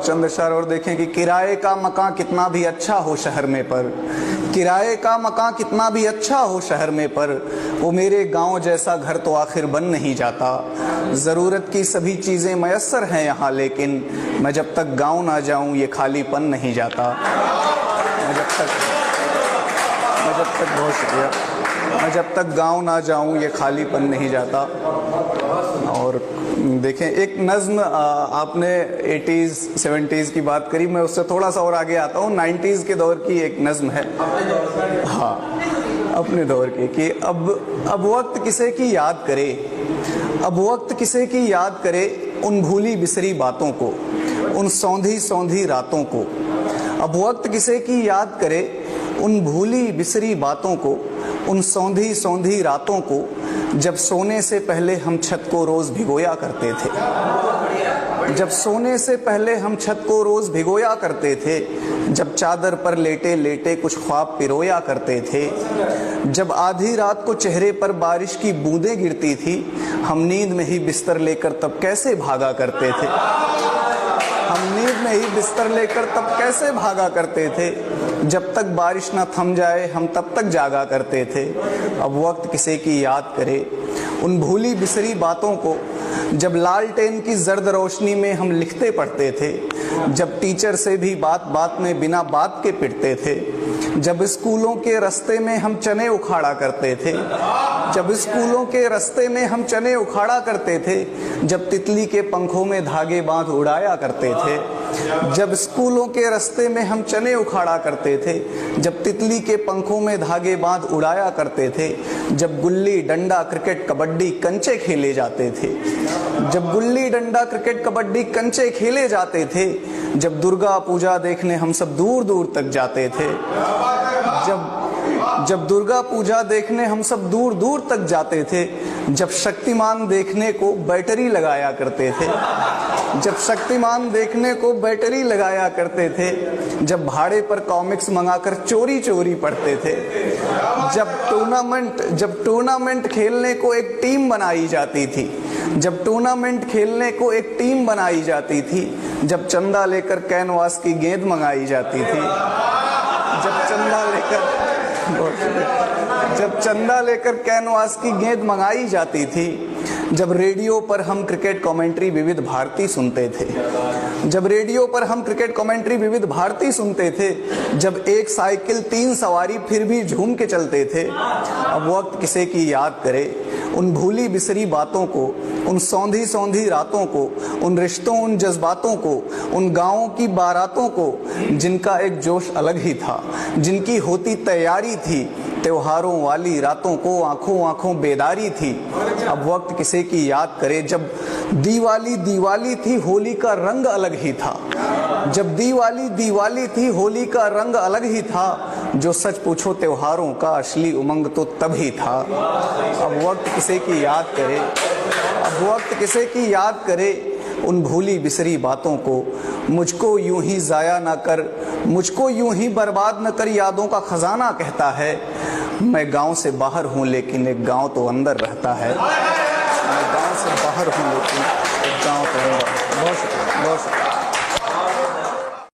चंद अशआर और देखें कि किराए का मकान कितना भी अच्छा हो शहर में पर, किराए का मकान कितना भी अच्छा हो शहर में पर, वो मेरे गांव जैसा घर तो आखिर बन नहीं जाता। ज़रूरत की सभी चीज़ें मयस्सर हैं यहाँ, लेकिन मैं जब तक गांव ना जाऊँ ये खालीपन नहीं जाता। मैं बहुत शुक्रिया, मैं जब तक गांव ना जाऊं ये खालीपन नहीं जाता। और देखें एक नज़्म, आपने 80s 70s की बात करी, मैं उससे थोड़ा सा और आगे आता हूँ। 90s के दौर की एक नज़्म है, हाँ अपने दौर की, कि अब वक्त किसे की याद करे, अब वक्त किसे की याद करे उन भूली बिसरी बातों को, उन सौंधी सौंधी रातों को। अब वक्त किसे की याद करे उन भूली बिसरी बातों को, उन सौंधी सौंधी रातों को, जब सोने से पहले हम छत को रोज भिगोया करते थे, जब सोने से पहले हम छत को रोज भिगोया करते थे, जब चादर पर लेटे लेटे कुछ ख्वाब पिरोया करते थे, जब आधी रात को चेहरे पर बारिश की बूंदें गिरती थी, हम नींद में ही बिस्तर लेकर तब कैसे भागा करते थे, हम नींद में ही बिस्तर लेकर तब कैसे भागा करते थे, जब तक बारिश ना थम जाए हम तब तक जागा करते थे। अब वक्त किसे की याद करे उन भूली बिसरी बातों को, जब लालटेन की जर्द रोशनी में हम लिखते पढ़ते थे, जब टीचर से भी बात बात में बिना बात के पिटते थे, जब स्कूलों के रास्ते में हम चने उखाड़ा करते थे, जब स्कूलों के रास्ते में हम चने उखाड़ा करते थे, जब तितली के पंखों में धागे बांध उड़ाया करते थे, जब स्कूलों के रास्ते में हम चने उखाड़ा करते थे, जब तितली के पंखों में धागे बांध उड़ाया करते थे, जब गुल्ली डंडा क्रिकेट कबड्डी कंचे खेले जाते थे, जब गुल्ली डंडा क्रिकेट कबड्डी कंचे खेले जाते थे, जब दुर्गा पूजा देखने हम सब दूर दूर तक जाते थे, जब दुर्गा पूजा देखने हम सब दूर दूर तक जाते थे, जब शक्तिमान देखने को बैटरी लगाया करते थे, जब शक्तिमान देखने को बैटरी लगाया करते थे, जब भाड़े पर कॉमिक्स मंगाकर चोरी चोरी पढ़ते थे, जब टूर्नामेंट खेलने को एक टीम बनाई जाती थी, जब टूर्नामेंट खेलने को एक टीम बनाई जाती थी, जब चंदा लेकर कैनवास की गेंद मंगाई जाती थी, जब चंदा लेकर कैनवास की गेंद मंगाई जाती थी, जब रेडियो पर हम क्रिकेट कमेंट्री विविध भारती सुनते थे, जब रेडियो पर हम क्रिकेट कमेंट्री विविध भारती सुनते थे, जब एक साइकिल 3 सवारी फिर भी झूम के चलते थे। अब वक्त किसे की याद करे उन भूली बिसरी बातों को, उन सौंधी सौंधी रातों को, उन रिश्तों उन जज्बातों को, उन गाँवों की बारातों को, जिनका एक जोश अलग ही था, जिनकी होती तैयारी थी, त्योहारों वाली रातों को आंखों आंखों बेदारी थी। अब वक्त किसे की याद करे जब दीवाली दीवाली थी होली का रंग अलग ही था, जब दीवाली दीवाली थी होली का रंग अलग ही था, जो सच पूछो त्योहारों का असली उमंग तो तब ही था। अब वक्त किसे की याद करे, अब वक्त किसे की याद करे उन भूली बिसरी बातों को, मुझको यूं ही जाया ना कर, मुझको यूं ही बर्बाद न कर, यादों का खजाना कहता है। मैं गांव से बाहर हूं लेकिन एक गांव तो अंदर रहता है, मैं गांव से बाहर हूं लेकिन एक गांव तो अंदर। बहुत शुक्रिया, बहुत शुक्रिया।